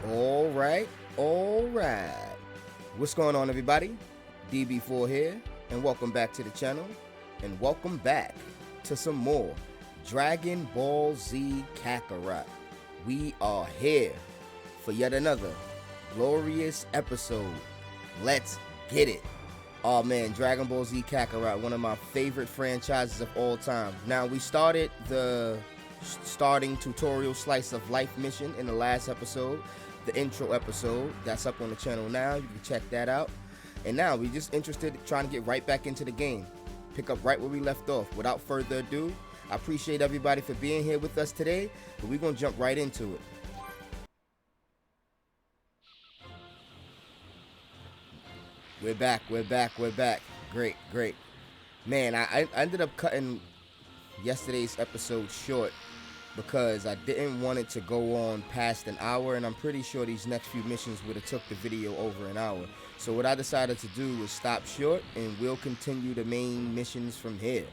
All right. What's going on, everybody? DB4 here, and welcome back to the channel, and welcome back to some more Dragon Ball Z Kakarot. We are here for yet another glorious episode. Let's get it. Oh man, Dragon Ball Z Kakarot, one of my favorite franchises of all time. Now, we started the starting tutorial slice of life mission in the last episode, the intro episode. That's up on the channel now. You can check that out. And now we're just interested in trying to get right back into the game, pick up right where we left off. Without further ado, I appreciate everybody for being here with us today, but we're gonna jump right into it. We're back. Great. Man, I ended up cutting yesterday's episode short because I didn't want it to go on past an hour, and I'm pretty sure these next few missions would have took the video over an hour. So what I decided to do was stop short, and we'll continue the main missions from here.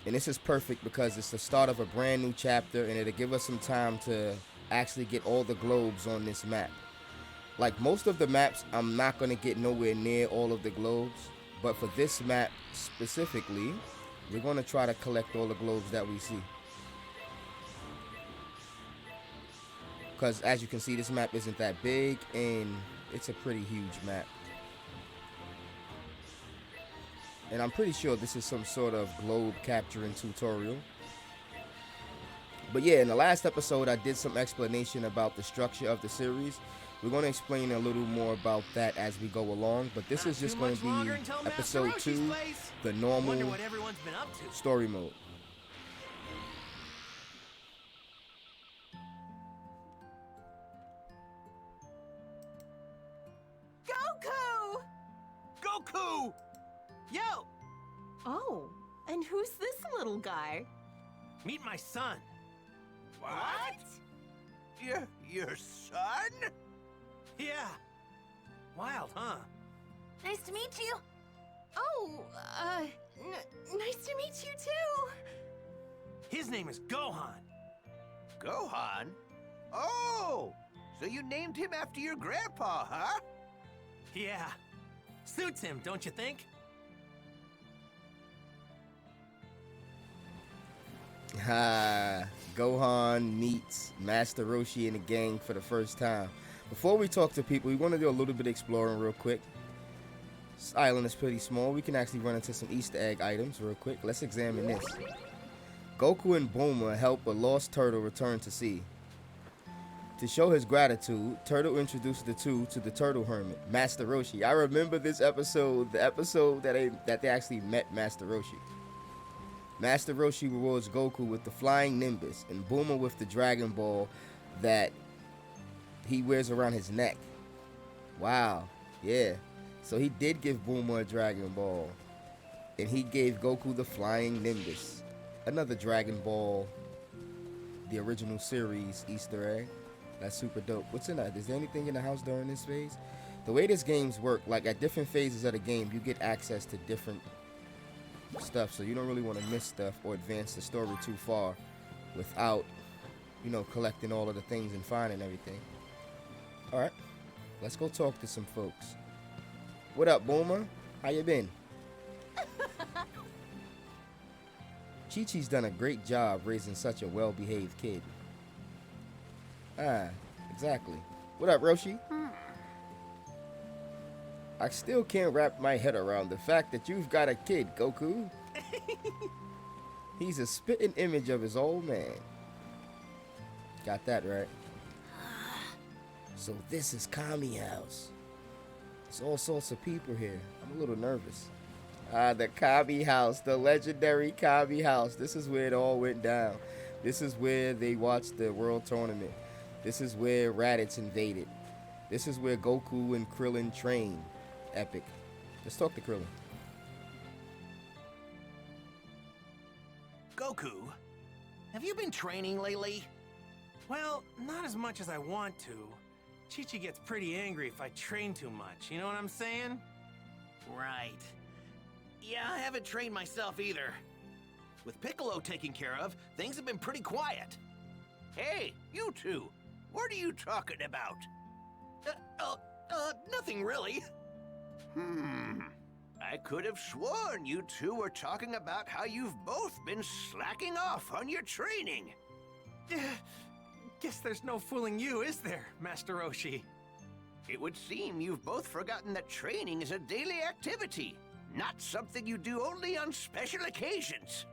And this is perfect because it's the start of a brand new chapter, and it'll give us some time to actually get all the globes on this map. Like most of the maps, I'm not going to get nowhere near all of the globes, but for this map specifically, we're going to try to collect all the globes that we see. Because as you can see, this map isn't that big, and it's a pretty huge map. And I'm pretty sure this is some sort of globe capturing tutorial. But yeah, in the last episode, I did some explanation about the structure of the series. We're going to explain a little more about that as we go along, but this is just going to be episode 2, the normal story mode. Goku! Yo! Oh, and who's this little guy? Meet my son. What? Your son? Yeah. Wild, huh? Nice to meet you. Oh, nice to meet you too. His name is Gohan. Gohan? Oh! So you named him after your grandpa, huh? Yeah. Suits him, don't you think? Gohan meets Master Roshi and the gang for the first time. Before we talk to people, we want to do a little bit of exploring real quick. This island is pretty small. We can actually run into some Easter egg items real quick. Let's examine this. Goku and Bulma help a lost turtle return to sea. To show his gratitude, Turtle introduces the two to the Turtle Hermit, Master Roshi. I remember this episode, the episode that they actually met Master Roshi. Master Roshi rewards Goku with the flying Nimbus and Bulma with the Dragon Ball that he wears around his neck. Wow, yeah. So he did give Bulma a Dragon Ball, and he gave Goku the flying Nimbus. Another Dragon Ball, the original series Easter egg. That's super dope. What's in that? Is there anything in the house during this phase? The way this games work, like at different phases of the game, you get access to different stuff, so you don't really want to miss stuff or advance the story too far without, collecting all of the things and finding everything. Alright, let's go talk to some folks. What up, Bulma? How you been? Chi-Chi's done a great job raising such a well-behaved kid. Exactly. What up, Roshi? I still can't wrap my head around the fact that you've got a kid, Goku. He's a spitting image of his old man. Got that right. So this is KAME house. There's all sorts of people here. I'm a little nervous. The KAME house, the legendary KAME house. This is where it all went down. This is where they watched the world tournament. This is where Raditz invaded. This is where Goku and Krillin trained. Epic. Let's talk to Krillin. Goku, have you been training lately? Well, not as much as I want to. Chi-Chi gets pretty angry if I train too much, you know what I'm saying? Right. Yeah, I haven't trained myself either. With Piccolo taken care of, things have been pretty quiet. Hey, you two. What are you talking about? Nothing really. I could have sworn you two were talking about how you've both been slacking off on your training. Guess there's no fooling you, is there, Master Roshi? It would seem you've both forgotten that training is a daily activity, not something you do only on special occasions.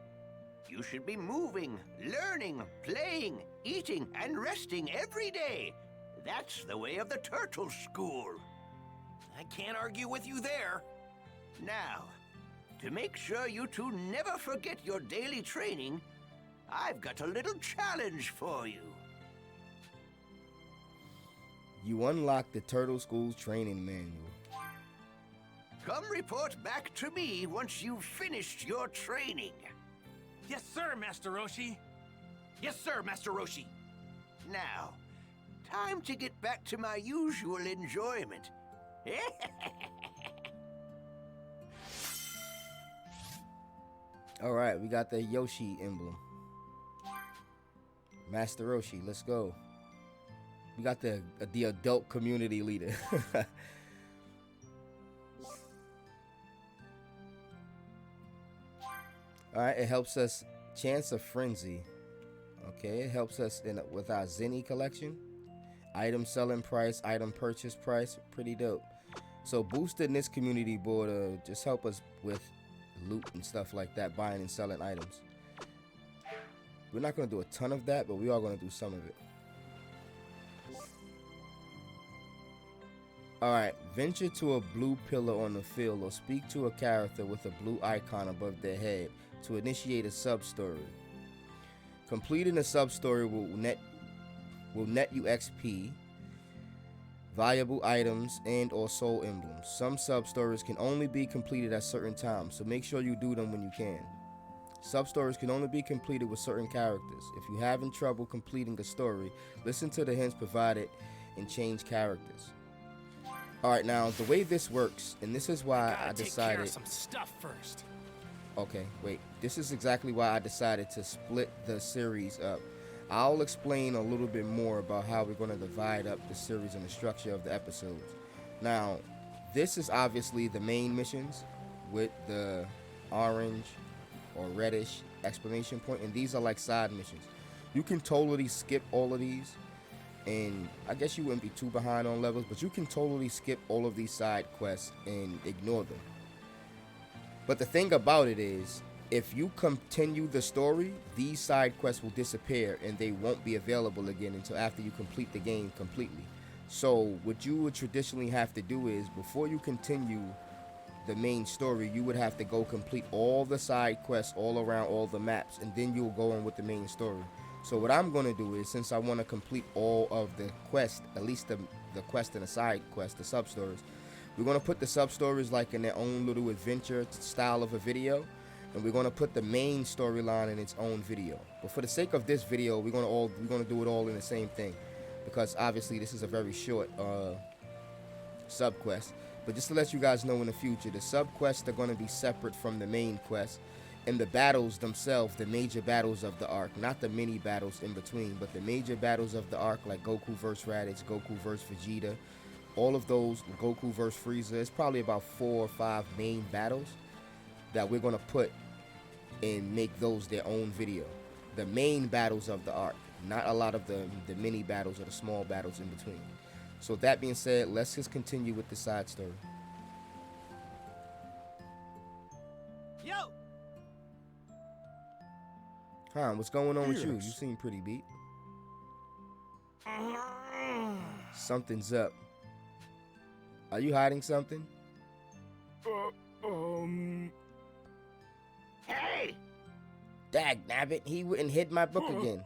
You should be moving, learning, playing, eating, and resting every day. That's the way of the turtle school. I can't argue with you there. Now, to make sure you two never forget your daily training, I've got a little challenge for you. You unlock the Turtle School's training manual. Come report back to me once you've finished your training. Yes, sir, Master Roshi. Yes, sir, Master Roshi. Now, time to get back to my usual enjoyment. Alright, we got the Yoshi emblem. Master Roshi, let's go. We got the adult community leader. Alright, it helps us chance of frenzy. Okay, it helps us with our Zenny collection. Item selling price, item purchase price, pretty dope. So boosting this community board just help us with loot and stuff like that, buying and selling items. We're not going to do a ton of that, but we are going to do some of it. Alright, venture to a blue pillar on the field or speak to a character with a blue icon above their head to initiate a sub-story. Completing a sub-story will net you XP, valuable items, and or soul emblems. Some sub-stories can only be completed at certain times, so make sure you do them when you can. Sub-stories can only be completed with certain characters. If you're having trouble completing a story, listen to the hints provided and change characters. Alright, now the way this works, and this is why I decided... Take care of some stuff first. Okay, wait. This is exactly why I decided to split the series up. I'll explain a little bit more about how we're going to divide up the series and the structure of the episodes. Now, this is obviously the main missions with the orange or reddish exclamation point, and these are like side missions. You can totally skip all of these, and I guess you wouldn't be too behind on levels, but you can totally skip all of these side quests and ignore them. But the thing about it is, if you continue the story, these side quests will disappear and they won't be available again until after you complete the game completely. So what you would traditionally have to do is, before you continue the main story, you would have to go complete all the side quests all around all the maps, and then you'll go on with the main story. So what I'm going to do is, since I want to complete all of the quests, at least the quest and the side quest, the sub-stories, we're going to put the sub-stories like in their own little adventure style of a video, and we're going to put the main storyline in its own video. But for the sake of this video, we're going to do it all in the same thing, because obviously this is a very short sub-quest. But just to let you guys know, in the future, the sub-quests are going to be separate from the main quest, and the battles themselves, the major battles of the arc, not the mini battles in between, but the major battles of the arc, like Goku vs. Raditz, Goku vs. Vegeta, all of those, Goku vs. Frieza, it's probably about 4 or 5 main battles that we're going to put and make those their own video. The main battles of the arc, not a lot of the mini battles or the small battles in between. So that being said, let's just continue with the side story. Yo! Han, what's going on with you? You seem pretty beat. Something's up. Are you hiding something? Hey! Dag nabbit, he wouldn't hid my book again.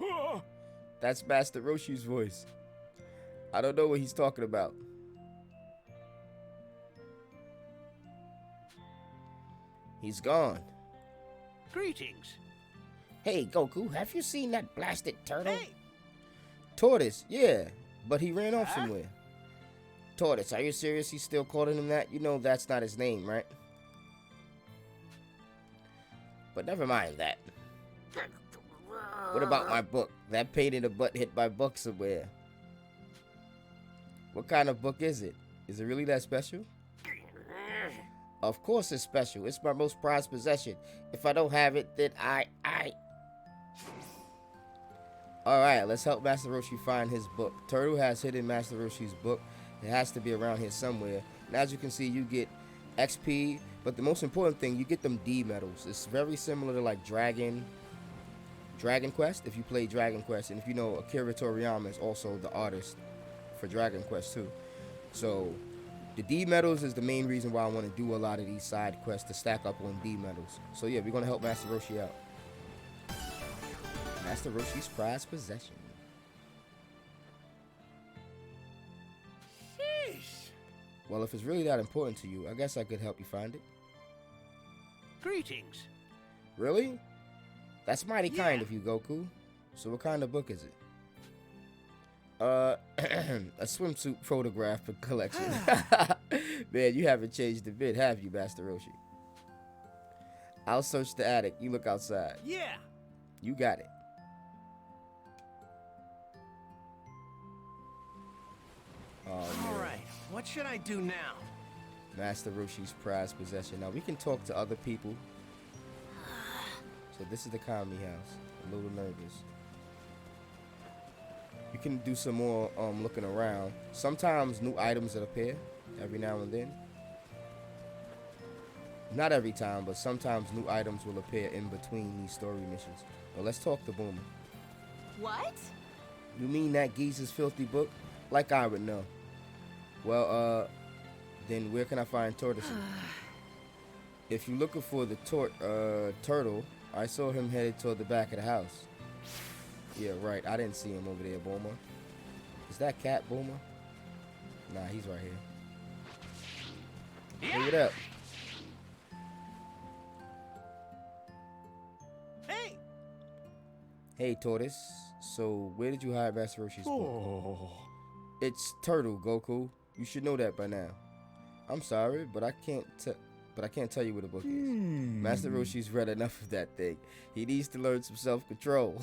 That's Master Roshi's voice. I don't know what he's talking about. He's gone. Greetings. Hey, Goku, have you seen that blasted turtle? Hey! Tortoise, yeah, but he ran off somewhere. Tortoise, are you serious? He's still calling him that? You know that's not his name, right? But never mind that. What about my book? That pain in the butt hit my book somewhere. What kind of book is it? Is it really that special? Of course it's special. It's my most prized possession. If I don't have it, then I... Alright, let's help Master Roshi find his book. Turtle has hidden Master Roshi's book. It has to be around here somewhere. And as you can see, you get XP, but the most important thing, you get them D medals. It's very similar to like Dragon Quest, if you play Dragon Quest. And if you know, Akira Toriyama is also the artist for Dragon Quest too. So the D medals is the main reason why I want to do a lot of these side quests to stack up on D medals. So yeah, we're going to help Master Roshi out. Master Roshi's prized possession. Sheesh. Well, if it's really that important to you, I guess I could help you find it. Greetings. Really? That's mighty kind Yeah. of you, Goku. So what kind of book is it? A swimsuit photograph collection. Man, you haven't changed a bit, have you, Master Roshi? I'll search the attic. You look outside. Yeah. You got it. Oh, All man. right. What should I do now? Master Roshi's prized possession. Now, we can talk to other people. So this is the KAME house. A little nervous. You can do some more looking around. Sometimes new items that appear every now and then. Not every time, but sometimes new items will appear in between these story missions. Well, let's talk to Boomer. What? You mean that geeze's filthy book? Like I would know. Well, then where can I find Tortoise? If you're looking for the turtle, I saw him headed toward the back of the house. Yeah, right. I didn't see him over there, Boomer. Is that Cat, Boomer? Nah, he's right here. Hey, what up? Hey. Hey, Tortoise. So, where did you hide Master Roshi's book? It's Turtle, Goku. You should know that by now. I'm sorry, but I can't tell you where the book is. Master Roshi's read enough of that thing. He needs to learn some self-control.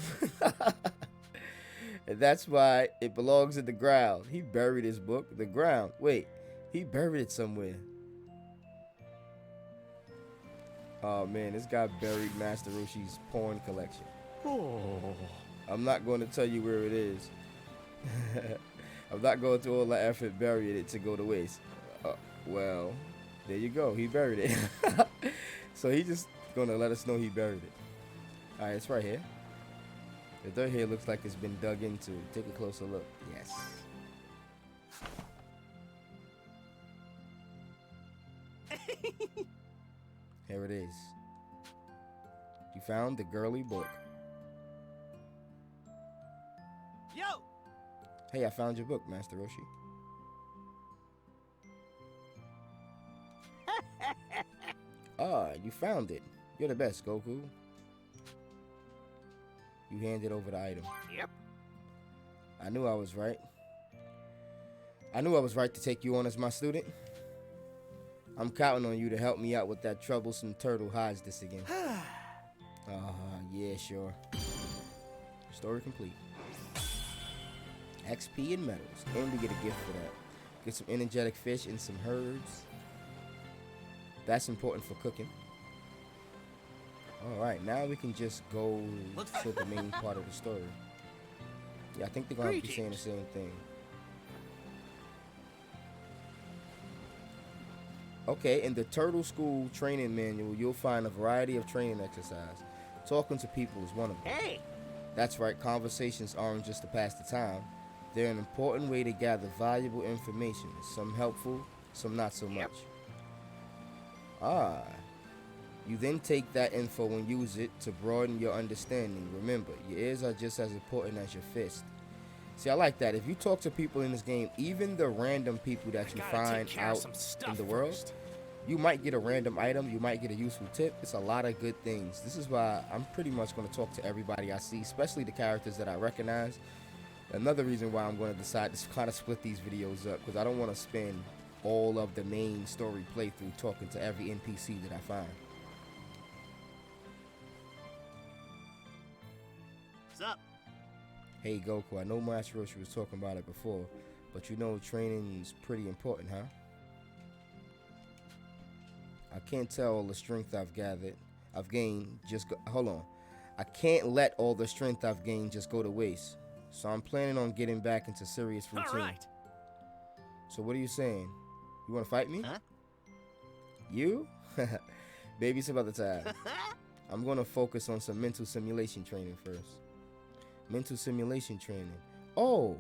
And that's why it belongs in the ground. He buried his book. The ground. Wait, he buried it somewhere. Oh man, this guy buried Master Roshi's porn collection. I'm not going to tell you where it is. I'm not going to all the effort burying it to go to waste. Well, there you go. He buried it. So he just gonna let us know he buried it. All right, it's right here. The dirt here looks like it's been dug into. Take a closer look. Yes. Here it is. You found the girly book. Yo. Hey, I found your book, Master Roshi. Ah, you found it. You're the best, Goku. You handed over the item. Yep. I knew I was right. I knew I was right to take you on as my student. I'm counting on you to help me out with that troublesome turtle hides this again. Yeah, sure. Story complete. XP and medals. And we get a gift for that. Get some energetic fish and some herbs. That's important for cooking. Alright, now we can just go to the main part of the story. Yeah, I think they're going to be saying the same thing. Okay, in the Turtle School training manual, you'll find a variety of training exercises. Talking to people is one of them. Hey. That's right, conversations aren't just to pass the time. They're an important way to gather valuable information. Some helpful, some not so much. You then take that info and use it to broaden your understanding. Remember, your ears are just as important as your fist. See, I like that. If you talk to people in this game, even the random people that you find out in the world, you might get a random item, you might get a useful tip. It's a lot of good things. This is why I'm pretty much going to talk to everybody I see, especially the characters that I recognize. Another reason why I'm going to decide to kind of split these videos up, because I don't want to spend all of the main story playthrough talking to every NPC that I find. What's up? Hey Goku, I know Master Roshi was talking about it before, But you know training's pretty important, huh? I can't tell all the strength I've gained hold on. I can't let all the strength I've gained just go to waste. So I'm planning on getting back into serious routine. All right. So what are you saying? You want to fight me? Huh? You? Baby, some other time. I'm going to focus on some mental simulation training first. Mental simulation training. Oh,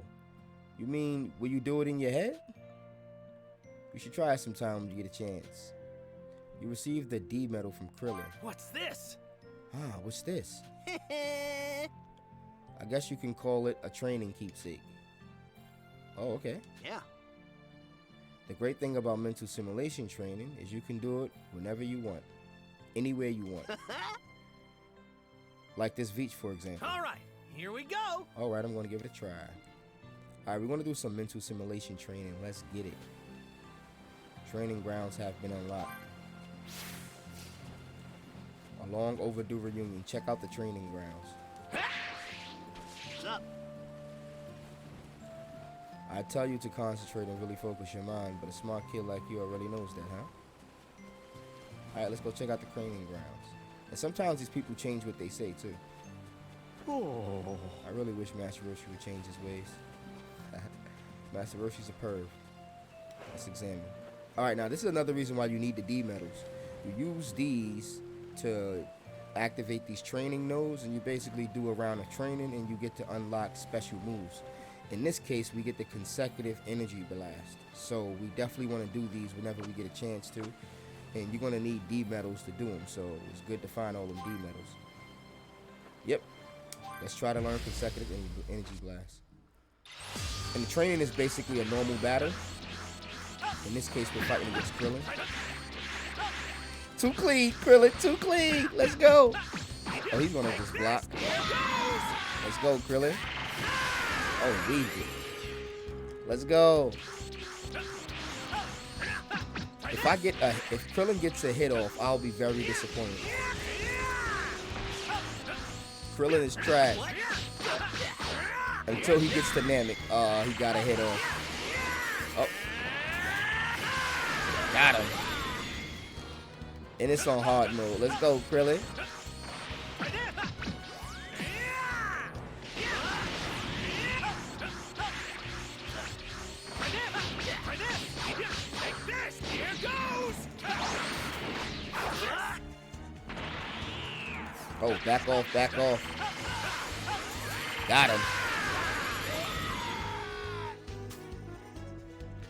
you mean will you do it in your head? You should try it sometime when you get a chance. You received the D medal from Krillin. What's this? Ah, what's this? I guess you can call it a training keepsake. Oh, okay. Yeah. The great thing about mental simulation training is you can do it whenever you want, anywhere you want. Like this beach, for example. All right, here we go. All right, I'm going to give it a try. All right, we're going to do some mental simulation training. Let's get it. Training grounds have been unlocked. A long overdue reunion. Check out the training grounds. What's up? I tell you to concentrate and really focus your mind, but a smart kid like you already knows that, huh? Alright, let's go check out the training grounds. And sometimes these people change what they say, too. Oh. I really wish Master Roshi would change his ways. Master Roshi's a perv. Let's examine. Alright, now this is another reason why you need the D medals. You use these to activate these training nodes, and you basically do a round of training, and you get to unlock special moves. In this case, we get the consecutive energy blast. So we definitely want to do these whenever we get a chance to. And you're going to need D medals to do them. So it's good to find all them D medals. Yep. Let's try to learn consecutive energy blast. And the training is basically a normal battle. In this case, we're fighting against Krillin. Too clean, Krillin. Too clean. Let's go. Oh, he's going to just block. Let's go, Krillin. Oh, we did. Let's go. If Krillin gets a hit off, I'll be very disappointed. Krillin is trash. Until he gets to Namek. He got a hit off. Oh. Got him. And it's on hard mode. Let's go, Krillin. Oh, back off, back off. Got him.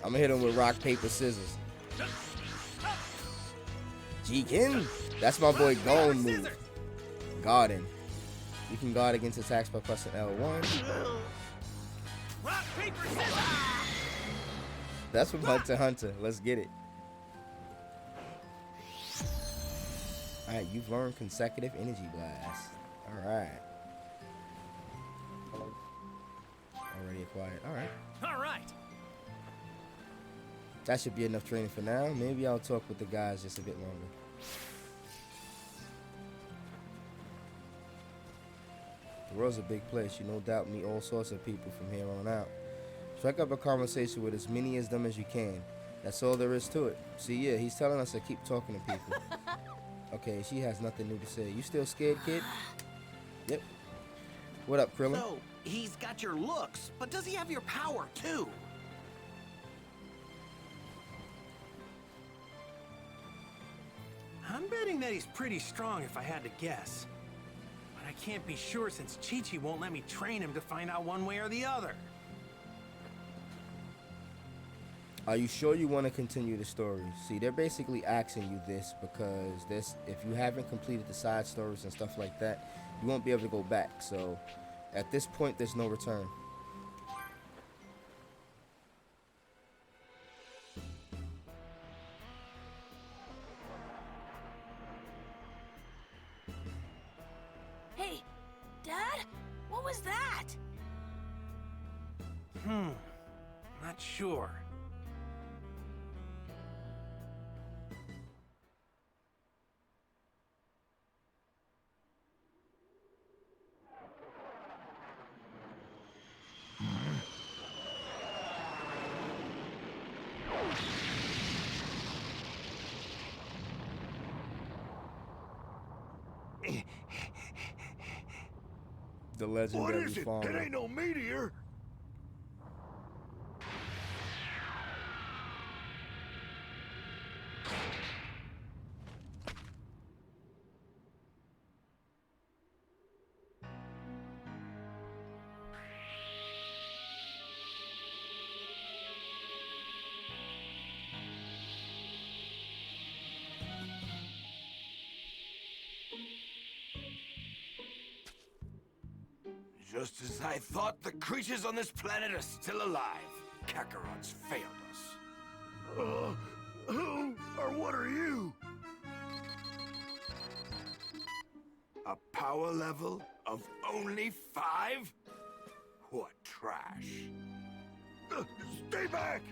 I'm gonna hit him with rock, paper, scissors. Jigen? That's my boy Gon move. Guarding. You can guard against attacks by pressing L1. Rock, paper, scissors. That's from Hunter x Hunter. Let's get it. Alright, you've learned consecutive energy blast. Alright. Already acquired. Alright. All right. That should be enough training for now. Maybe I'll talk with the guys just a bit longer. The world's a big place. You no doubt meet all sorts of people from here on out. Strike up a conversation with as many of them as you can. That's all there is to it. See, yeah, he's telling us to keep talking to people. Okay, she has nothing new to say. You still scared, kid? Yep. What up, Krillin? So, he's got your looks, but does he have your power, too? I'm betting that he's pretty strong if I had to guess. But I can't be sure since Chi-Chi won't let me train him to find out one way or the other. Are you sure you want to continue the story? See, they're basically asking you this because if you haven't completed the side stories and stuff like that, you won't be able to go back. So at this point, there's no return. Hey, Dad? What was that? Not sure. The What legendary is it? fauna. It ain't no meteor. Just as I thought, the creatures on this planet are still alive. Kakarot's failed us. Who or what are you? A power level of only 5? What trash. Stay back!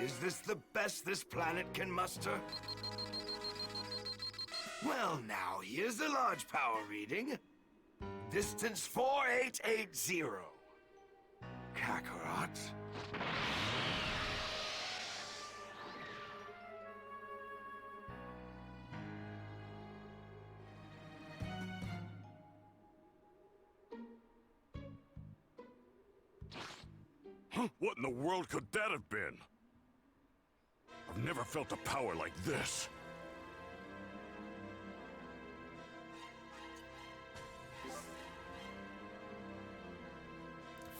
Is this the best this planet can muster? Well, now, here's the large power reading. Distance 4880. Kakarot. What in the world could that have been? I've never felt a power like this.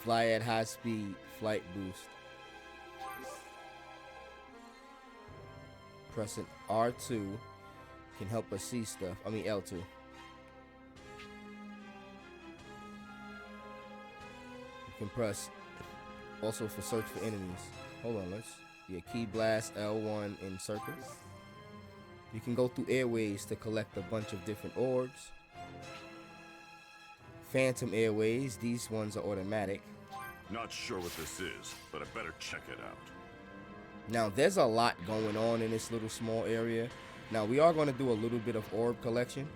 Fly at high speed, flight boost. Pressing R2 can help us see stuff. I mean L2. You can press also for search for enemies. Hold on, let's key blast L1 in circles. You can go through airways to collect a bunch of different orbs. Phantom airways, these ones are automatic. Not sure what this is, but I better check it out. Now, there's a lot going on in this little small area. Now, we are going to do a little bit of orb collection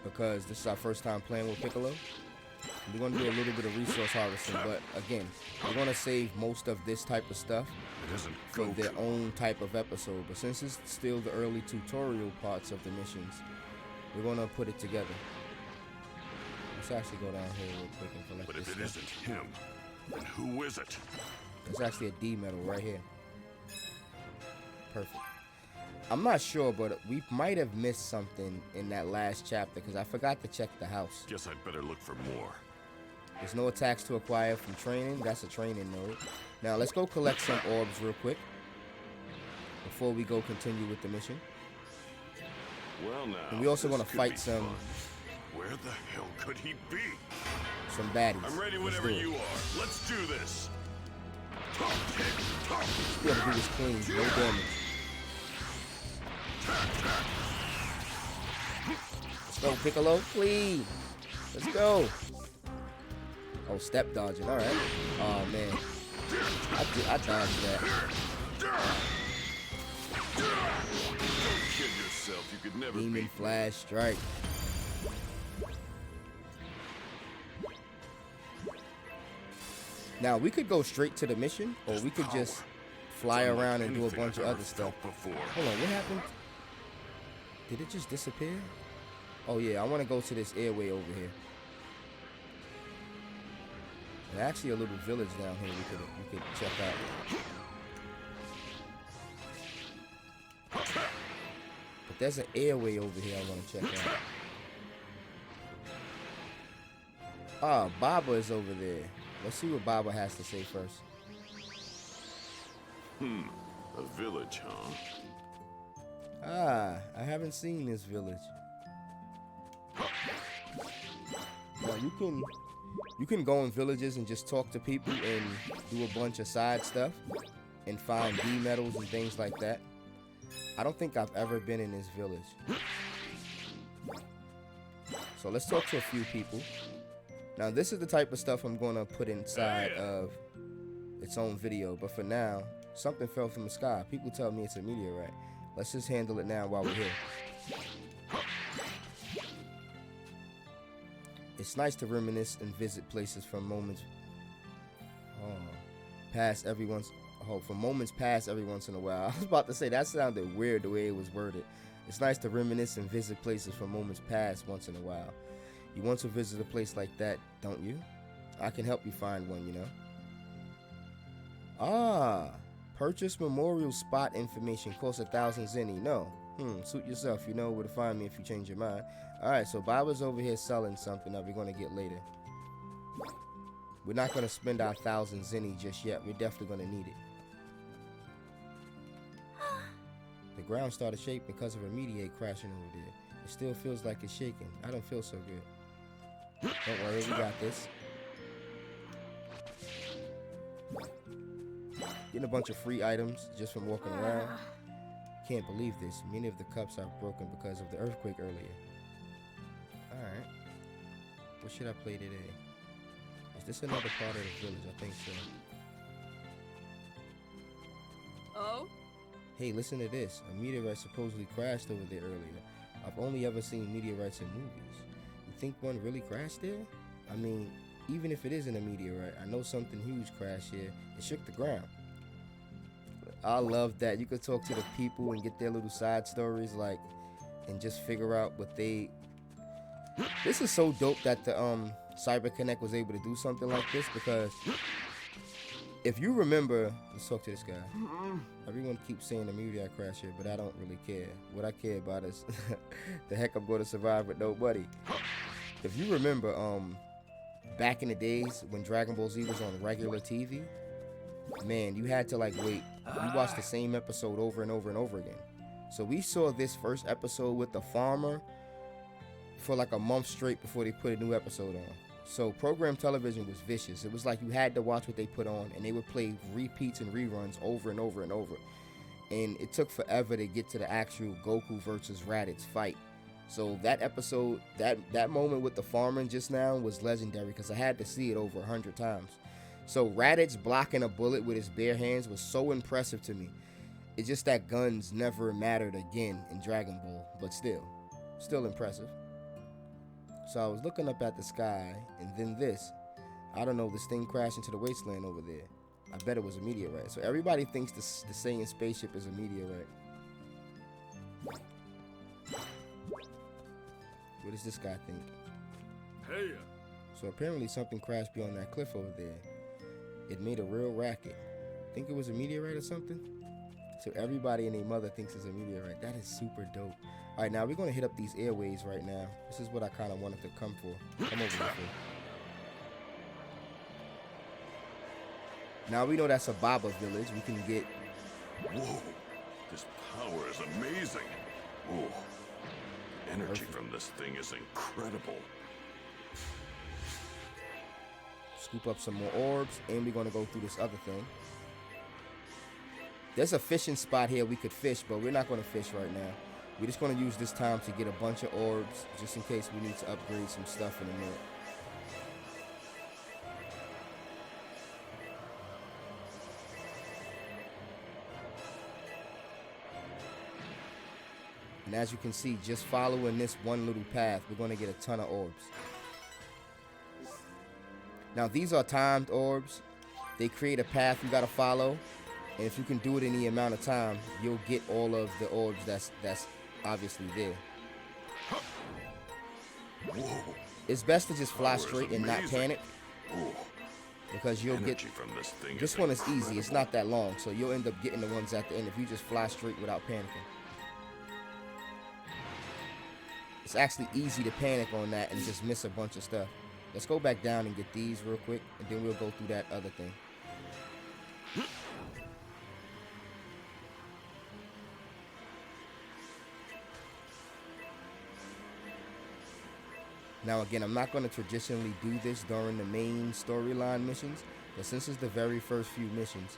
because this is our first time playing with Piccolo. We're going to do a little bit of resource harvesting, but again, we're going to save most of this type of stuff for their own type of episode. But since it's still the early tutorial parts of the missions, we're going to put it together. Let's actually go down here real quick and collect this stuff. But if it isn't him, then who is it? There's actually a D medal right here. Perfect. I'm not sure, but we might have missed something in that last chapter because I forgot to check the house. Guess I'd better look for more. There's no attacks to acquire from training. That's a training node. Now let's go collect some orbs real quick before we go continue with the mission. Well, now. And we also this going to could fight be some. fun. Where the hell could he be? Some baddies. I'm ready Let's whenever do it. you are. Let's do this. We gotta do this clean, no damage. Let's go, Piccolo, clean. Let's go. Oh, step dodging. All right. Oh man, I dodged that. Don't kid yourself. You could never Demon beat me. Flash Strike. Now we could go straight to the mission, or we could just fly around and do a bunch of other stuff. Hold on, what happened? Did it just disappear? Oh yeah, I want to go to this airway over here. There's actually a little village down here we could check out. But there's an airway over here I want to check out. Ah, Baba is over there. Let's see what Baba has to say first. A village, huh? Ah, I haven't seen this village. Now you can go in villages and just talk to people and do a bunch of side stuff and find D medals and things like that. I don't think I've ever been in this village. So let's talk to a few people. Now this is the type of stuff I'm gonna put inside of its own video, but for now, something fell from the sky. People tell me it's a meteorite. Let's just handle it now while we're here. It's nice to reminisce and visit places from moments. Pass every once. Oh, for moments pass every once in a while. I was about to say that sounded weird the way it was worded. It's nice to reminisce and visit places for moments past once in a while. You want to visit a place like that, don't you? I can help you find one, you know. Ah, purchase memorial spot information costs 1,000 zenny. No. Suit yourself. You know where to find me if you change your mind. Alright, so Baba's over here selling something that we're going to get later. We're not going to spend our 1,000 zenny just yet. We're definitely going to need it. The ground started shaking because of a meteor crashing over there. It still feels like it's shaking. I don't feel so good. Don't worry, we got this. Getting a bunch of free items just from walking around. Can't believe this. Many of the cups are broken because of the earthquake earlier. Alright. What should I play today? Is this another part of the village? I think so. Oh? Hey, listen to this. A meteorite supposedly crashed over there earlier. I've only ever seen meteorites in movies. You think one really crashed there? I mean, even if it isn't a meteorite, I know something huge crashed here. It shook the ground. I love that. You could talk to the people and get their little side stories, like, and just figure out what they... This is so dope that the Cyber Connect was able to do something like this, because if you remember, let's talk to this guy. Everyone keeps saying the meteorite crash here, but I don't really care. What I care about is the heck I'm going to survive with nobody. If you remember, back in the days when Dragon Ball Z was on regular TV, man, you had to like wait. You watched the same episode over and over and over again. So we saw this first episode with the farmer for like a month straight before they put a new episode on. So program television was vicious. It was like you had to watch what they put on, and they would play repeats and reruns over and over and over. And it took forever to get to the actual Goku versus Raditz fight. So that episode, that moment with the farmer just now was legendary because I had to see it over 100 times. So Raditz blocking a bullet with his bare hands was so impressive to me. It's just that guns never mattered again in Dragon Ball, but still impressive. So I was looking up at the sky, and then this. I don't know, this thing crashed into the wasteland over there. I bet it was a meteorite. So everybody thinks the Saiyan spaceship is a meteorite. What does this guy think? Hey. So apparently something crashed beyond that cliff over there. It made a real racket. Think it was a meteorite or something? So everybody and their mother thinks it's a meteorite. That is super dope. All right, now we're going to hit up these airways right now. This is what I kind of wanted to come for. Come over here for. Now we know that's a Baba village. We can get... Whoa. This power is amazing. Whoa. Energy Perfect. from this thing is incredible. Scoop up some more orbs, and we're going to go through this other thing. There's a fishing spot here we could fish, but we're not going to fish right now. We're just going to use this time to get a bunch of orbs, just in case we need to upgrade some stuff in a minute. And as you can see, just following this one little path, we're going to get a ton of orbs. Now, these are timed orbs. They create a path you got to follow. And if you can do it in the amount of time, you'll get all of the orbs that's obviously there. Whoa. It's best to just fly Power is straight and not amazing. panic, Whoa. because you'll get... Energy from this thing This one is easy. It's not that long, so you'll end up getting the ones at the end if you just fly straight without panicking. It's actually easy to panic on that and just miss a bunch of stuff. Let's go back down and get these real quick, and then we'll go through that other thing. Now again, I'm not going to traditionally do this during the main storyline missions, but since it's the very first few missions,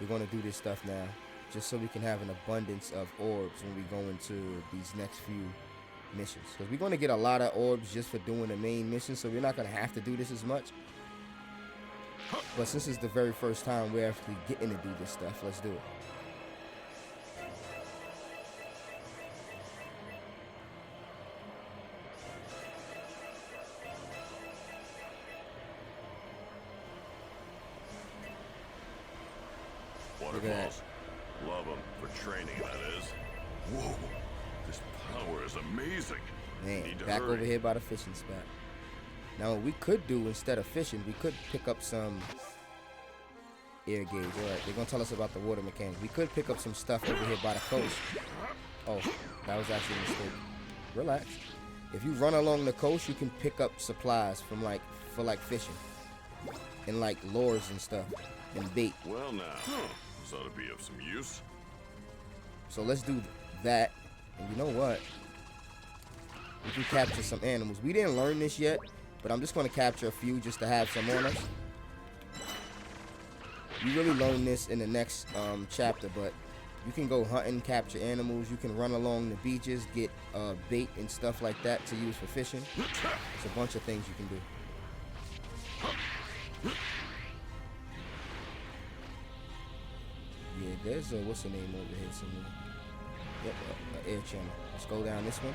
we're going to do this stuff now, just so we can have an abundance of orbs when we go into these next few missions. Because we're going to get a lot of orbs just for doing the main mission, so we're not going to have to do this as much. But since it's the very first time we're actually getting to do this stuff, let's do it. Look at that. Waterfalls. Love them for training, that is. Whoa, this power is amazing. Man, Need to back hurry. over here by the fishing spot. Now what we could do instead of fishing, we could pick up some air gauge. Alright, they're gonna tell us about the water mechanics. We could pick up some stuff over here by the coast. Oh, that was actually a mistake. Relax. If you run along the coast, you can pick up supplies from for fishing. And like lures and stuff. And bait. Well now, this ought to be of some use. So let's do that. And you know what? We can capture some animals. We didn't learn this yet, but I'm just going to capture a few just to have some on us. You really learn this in the next chapter, but you can go hunting, capture animals. You can run along the beaches, get bait and stuff like that to use for fishing. There's a bunch of things you can do. Yeah, there's a, what's the name over here somewhere? Yep, air channel. Let's go down this one.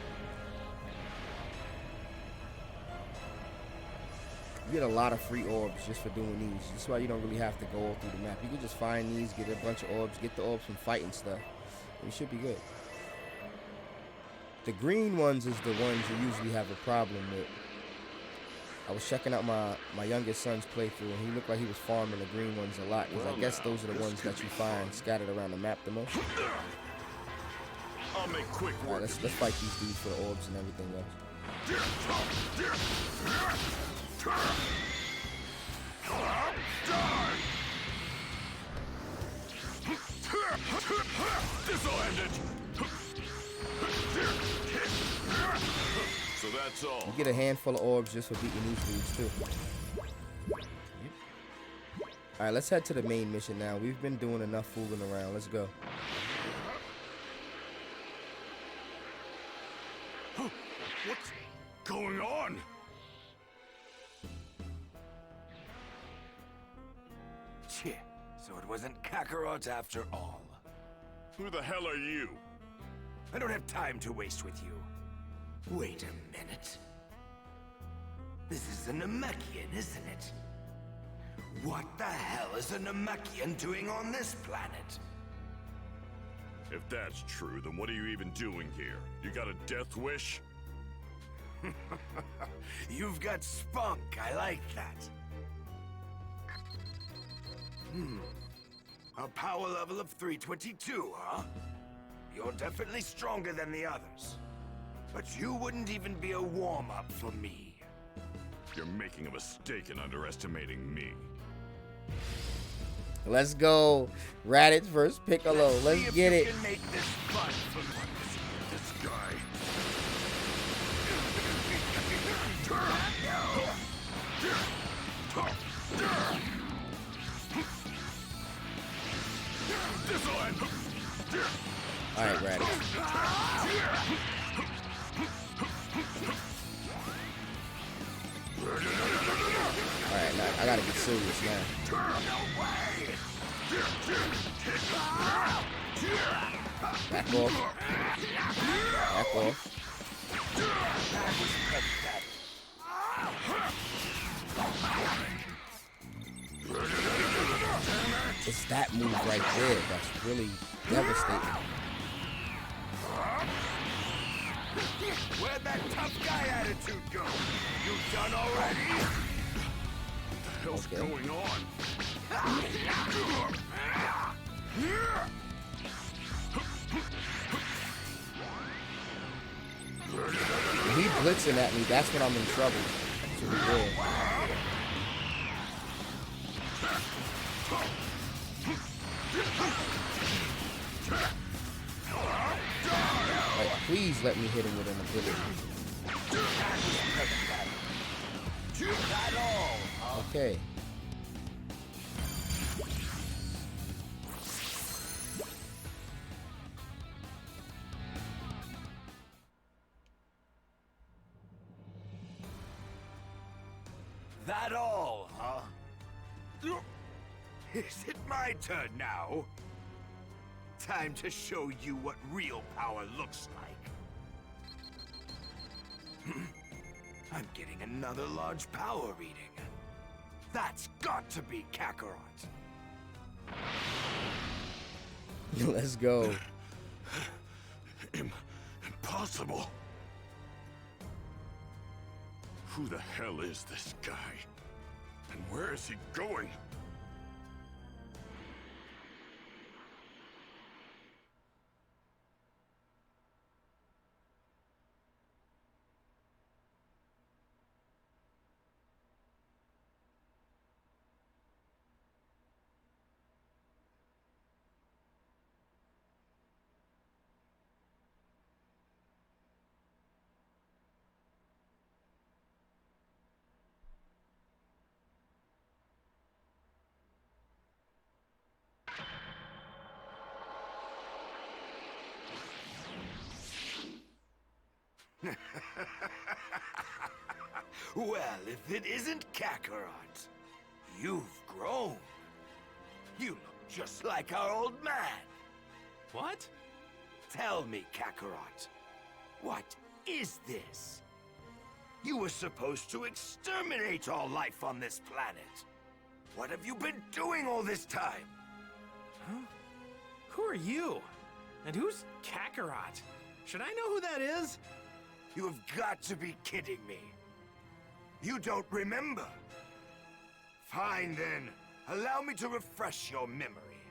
You get a lot of free orbs just for doing these. That's why you don't really have to go all through the map. You can just find these, get a bunch of orbs, get the orbs from fighting stuff. You should be good. The green ones is the ones you usually have a problem with. I was checking out my youngest son's playthrough, and he looked like he was farming the green ones a lot. Because I guess those are the ones that you find scattered around the map the most. I'll make quick All work. right, let's fight these dudes for the orbs and everything else. This'll end it. So that's all. You get a handful of orbs just for beating these dudes too. Alright, let's head to the main mission now. We've been doing enough fooling around. Let's go. What's going on? Cheh, so it wasn't Kakarot after all. Who the hell are you? I don't have time to waste with you. Wait a minute. This is a Namekian, isn't it? What the hell is a Namekian doing on this planet? If that's true, then what are you even doing here? You got a death wish? You've got spunk, I like that. A power level of 322, huh? You're definitely stronger than the others. But you wouldn't even be a warm-up for me. You're making a mistake in underestimating me. Let's go. Raditz versus Piccolo. See Let's if get you it. can make this fun for once. This guy. This'll end. Alright, Raditz. Alright, now I gotta get serious now. Back off. Back off. It's that move right there that's really devastating. Where'd that tough guy attitude go? You done already? What the hell's going on? When he blitzing at me, that's when I'm in trouble. So be good. Like, please let me hit him with an ability. Okay. That all, huh? Is it my turn now? Time to show you what real power looks like. I'm getting another large power reading. That's got to be Kakarot. Let's go. Impossible. Who the hell is this guy? And where is he going? Well, if it isn't Kakarot, you've grown. You look just like our old man. What? Tell me, Kakarot, what is this? You were supposed to exterminate all life on this planet. What have you been doing all this time? Huh? Who are you? And who's Kakarot? Should I know who that is? You have got to be kidding me. You don't remember? Fine then. Allow me to refresh your memory.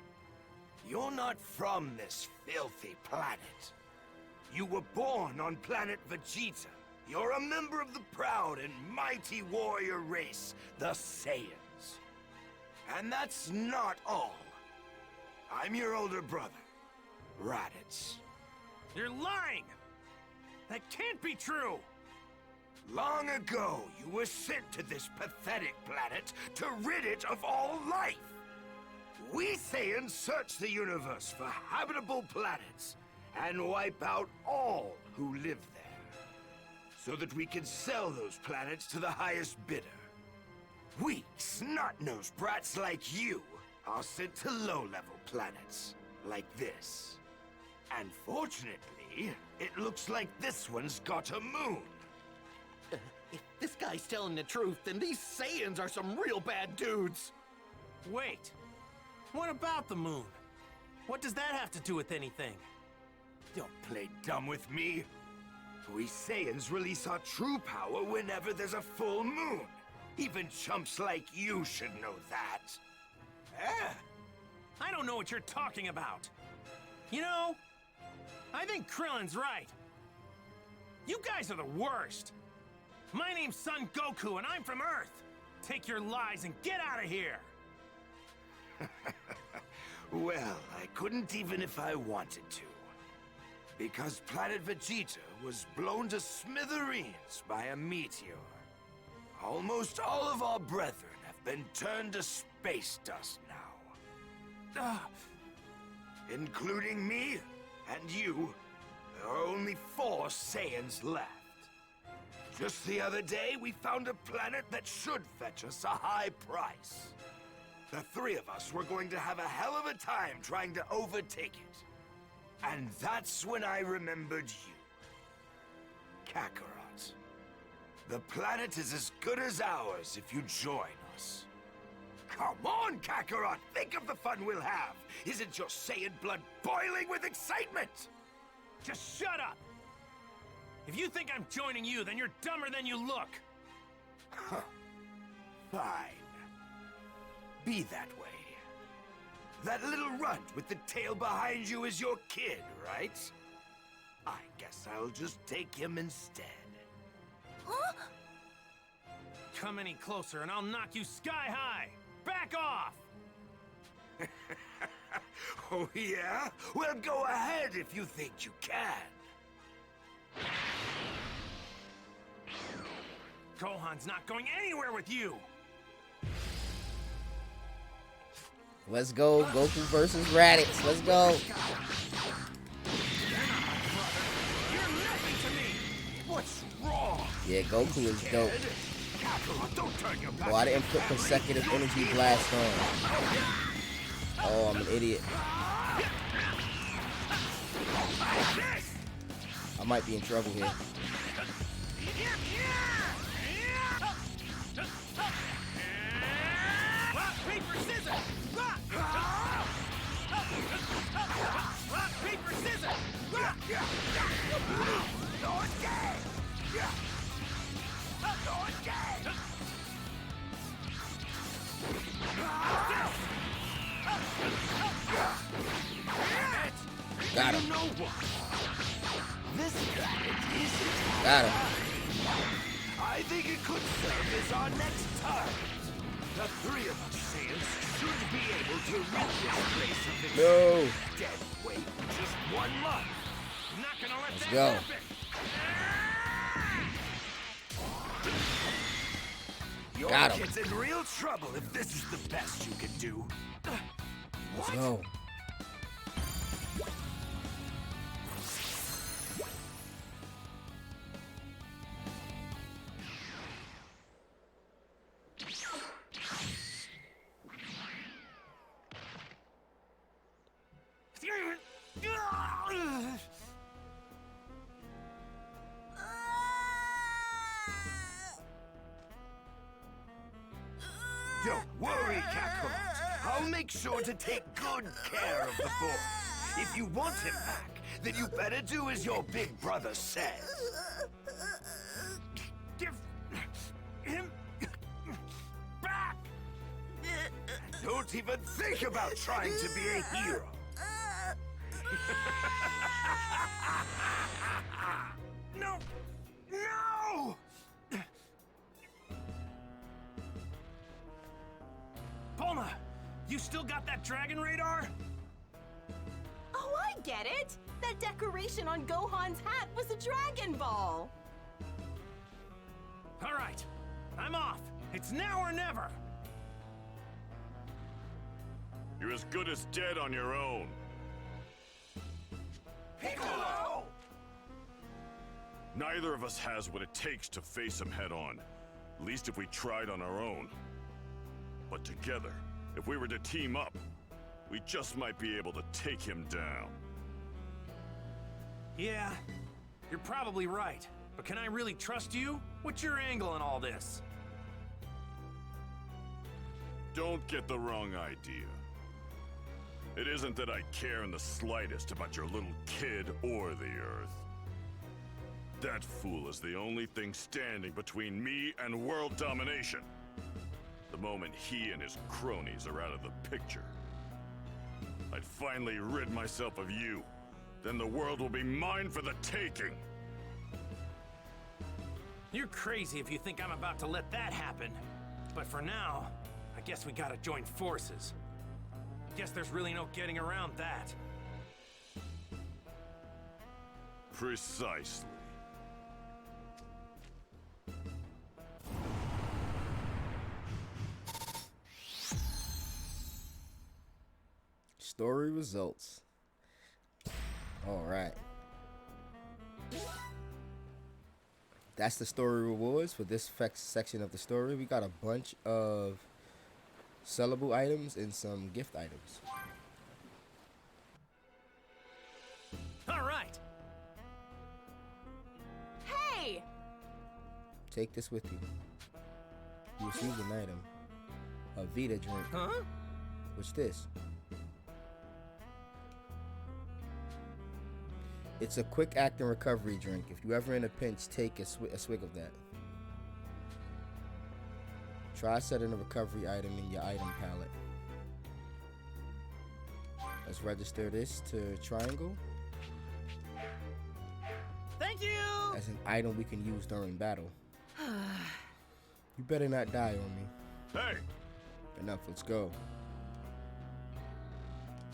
You're not from this filthy planet. You were born on planet Vegeta. You're a member of the proud and mighty warrior race, the Saiyans. And that's not all. I'm your older brother, Raditz. You're lying! That can't be true! Long ago, you were sent to this pathetic planet to rid it of all life. We Saiyans search the universe for habitable planets and wipe out all who live there, so that we can sell those planets to the highest bidder. We snot-nosed brats like you are sent to low-level planets, like this. And fortunately, it looks like this one's got a moon. If this guy's telling the truth, then these Saiyans are some real bad dudes. Wait. What about the moon? What does that have to do with anything? Don't play dumb with me. We Saiyans release our true power whenever there's a full moon. Even chumps like you should know that. Eh? I don't know what you're talking about. You know, I think Krillin's right. You guys are the worst. My name's Son Goku, and I'm from Earth. Take your lies and get out of here. Well, I couldn't even if I wanted to. Because planet Vegeta was blown to smithereens by a meteor. Almost all of our brethren have been turned to space dust now. Including me and you, there are only 4 Saiyans left. Just the other day, we found a planet that should fetch us a high price. The 3 of us were going to have a hell of a time trying to overtake it. And that's when I remembered you. Kakarot. The planet is as good as ours if you join us. Come on, Kakarot! Think of the fun we'll have! Isn't your Saiyan blood boiling with excitement? Just shut up! If you think I'm joining you, then you're dumber than you look. Huh. Fine. Be that way. That little runt with the tail behind you is your kid, right? I guess I'll just take him instead. Huh? Come any closer and I'll knock you sky high! Back off! Oh yeah? Well, go ahead if you think you can. Gohan's not going anywhere with you! Let's go. Goku versus Raditz. Let's go. You're nothing to me! What's wrong? Yeah, Goku is dope. Kakarot, don't turn your back. Oh, I didn't put consecutive energy blast on. Oh, I'm an idiot. I might be in trouble here. Rock, paper, scissors! Got him. You know what? This planet isn't. Got him. I think it could serve as our next target. The three of us Saiyans should be able to rid this place of its No. dead weight in just 1 month. I'm not gonna let Let's that go. happen. Your Got him. kid's in real trouble if this is the best you can do. Let's go. Don't worry, Kakarot. I'll make sure to take good care of the boy. If you want him back, then you better do as your big brother says. Give him back. Don't even think about trying to be a hero. No! No! Bulma, you still got that dragon radar? Oh, I get it! That decoration on Gohan's hat was a Dragon Ball! All right, I'm off. It's now or never. You're as good as dead on your own. Piccolo! Neither of us has what it takes to face him head on. At least if we tried on our own. But together, if we were to team up, we just might be able to take him down. Yeah, you're probably right. But can I really trust you? What's your angle in all this? Don't get the wrong idea. It isn't that I care in the slightest about your little kid or the Earth. That fool is the only thing standing between me and world domination. The moment he and his cronies are out of the picture, I'd finally rid myself of you. Then the world will be mine for the taking. You're crazy if you think I'm about to let that happen. But for now, I guess we gotta join forces. Guess there's really no getting around that. Precisely. Story results. All right. That's the story rewards for this section of the story. We got a bunch of sellable items and some gift items. All right. Hey! Take this with you. You received an item. A Vita drink. Huh? What's this? It's a quick acting recovery drink. If you ever in a pinch, take a swig of that. Try setting a recovery item in your item palette. Let's register this to Triangle Thank you! as an item we can use during battle. You better not die on me. Hey! Enough, let's go.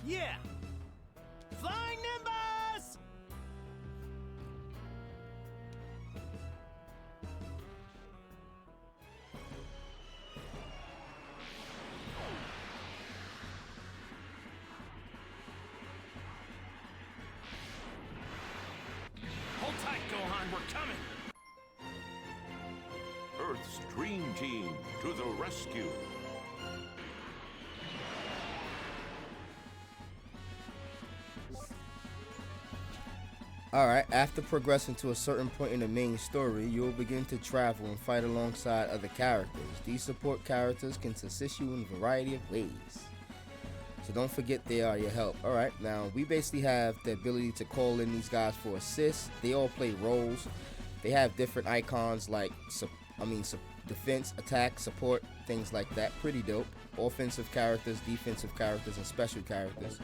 Yeah! Flying Nimbus! Hold tight, Gohan, we're coming! Earth's Dream Team to the rescue. Alright, after progressing to a certain point in the main story, you'll begin to travel and fight alongside other characters. These support characters can assist you in a variety of ways. So don't forget they are your help. All right, now we basically have the ability to call in these guys for assists. They all play roles. They have different icons like, defense, attack, support, things like that. Pretty dope. Offensive characters, defensive characters, and special characters.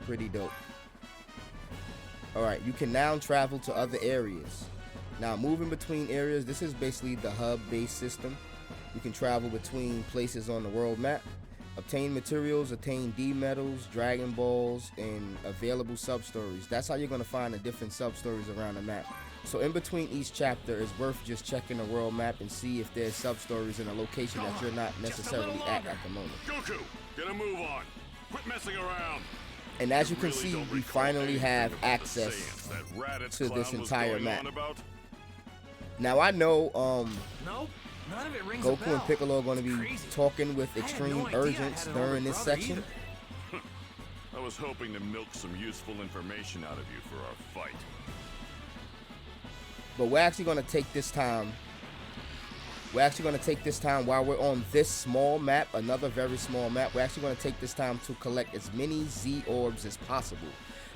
Pretty dope. Alright, you can now travel to other areas. Now, moving between areas, this is basically the hub-based system. You can travel between places on the world map. Obtain materials, attain D-medals, Dragon Balls, and available sub-stories. That's how you're going to find the different sub-stories around the map. So in between each chapter, it's worth just checking the world map and see if there's sub-stories in a location that you're not necessarily at the moment. Goku, get a move on. Quit messing around. And as you can see, we finally have access to this entire map. Now I know Nope, none of it rings Goku a bell. and Piccolo are going to be Crazy. talking with I had extreme no idea I urgence had an during this older brother section. either. I was hoping to milk some useful information out of you for our fight. But we're actually going to take this time. We're actually going to take this time while we're on this small map, another very small map. We're actually going to take this time to collect as many Z orbs as possible.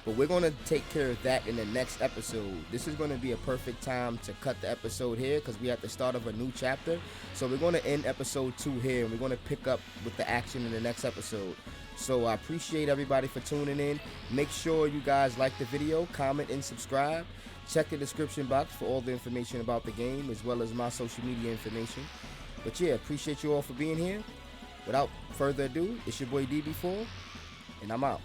But we're going to take care of that in the next episode. This is going to be a perfect time to cut the episode here because we're at the start of a new chapter. So we're going to end episode 2 here, and we're going to pick up with the action in the next episode. So I appreciate everybody for tuning in. Make sure you guys like the video, comment, and subscribe. Check the description box for all the information about the game as well as my social media information. But yeah, appreciate you all for being here. Without further ado, it's your boy DB4, and I'm out.